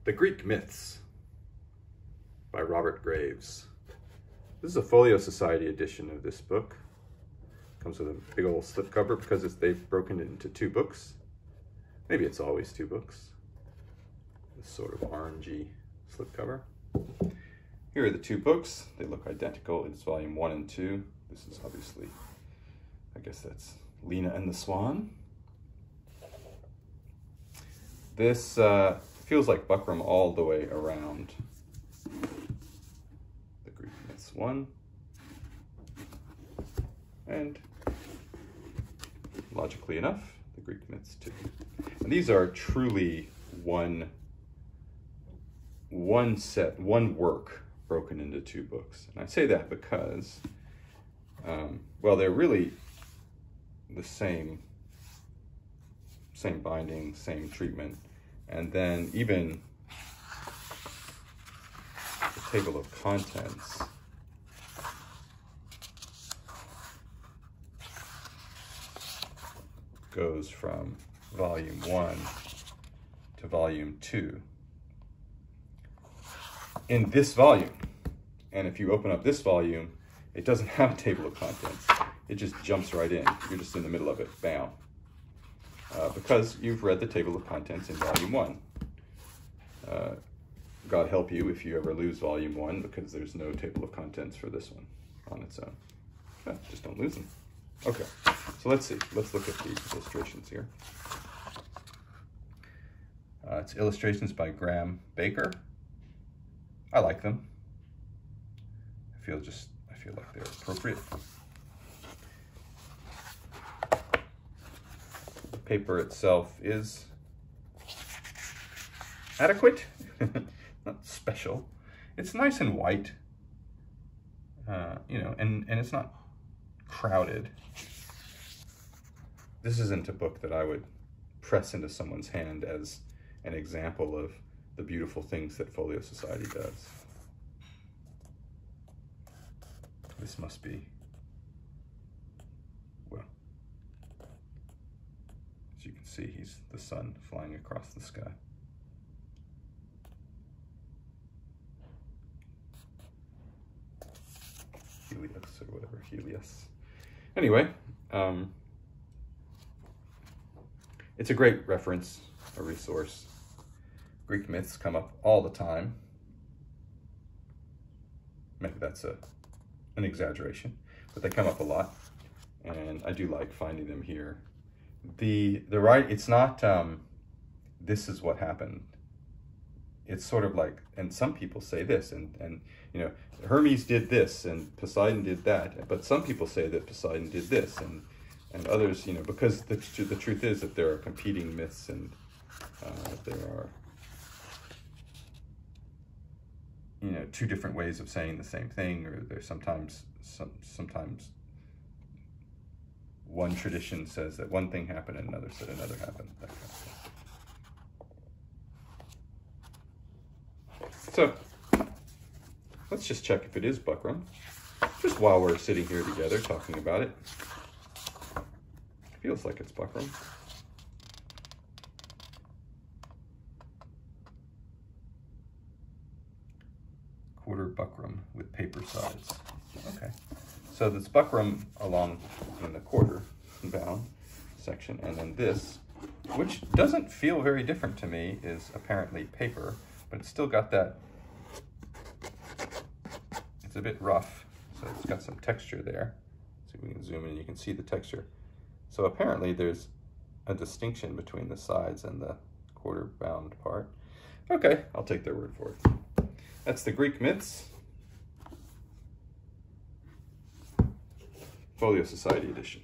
The Greek Myths by Robert Graves. This is a Folio Society edition of this book. Comes with a big old slipcover because they've broken it into two books. Maybe it's always two books. This sort of orangey slipcover. Here are the two books. They look identical. It's volume 1 and 2. This is obviously, I guess that's Lena and the Swan. This feels like buckram all the way around. The Greek Myths 1. And logically enough, the Greek Myths 2. And these are truly one work broken into two books. And I say that because, well, they're really the same binding, same treatment, and then even the table of contents goes from volume 1 to volume 2 in this volume. And if you open up this volume, it doesn't have a table of contents. It just jumps right in. You're just in the middle of it, bam. Because you've read the table of contents in volume 1. God help you if you ever lose volume 1, because there's no table of contents for this one on its own. Just don't lose them. Okay, so let's see. Let's look at the illustrations here. It's illustrations by Graham Baker. I like them. I feel like they're appropriate. The paper itself is adequate, not special. It's nice and white, you know, and it's not crowded. This isn't a book that I would press into someone's hand as an example of the beautiful things that Folio Society does. This must be, well, as you can see, he's the sun flying across the sky. Helios or whatever, Helios. Anyway, it's a great reference, a resource. Greek myths come up all the time. Maybe that's an exaggeration, but they come up a lot, and I do like finding them here. It's not this is what happened. It's sort of like, and some people say this, and you know, Hermes did this and Poseidon did that, but some people say that Poseidon did this, and others, you know, because the truth is that there are competing myths, and there are, you know, two different ways of saying the same thing, or there's sometimes one tradition says that one thing happened and another said another happened, that kind of thing. So let's just check if it is buckram, just while we're sitting here together talking about it. It feels like it's buckram. Quarter buckram with paper sides. Okay, so this buckram along in the quarter bound section, and then this, which doesn't feel very different to me, is apparently paper, but it's still got that, it's a bit rough, so it's got some texture there. See if we can zoom in, you can see the texture. So apparently there's a distinction between the sides and the quarter bound part. Okay, I'll take their word for it. That's the Greek Myths, Folio Society edition.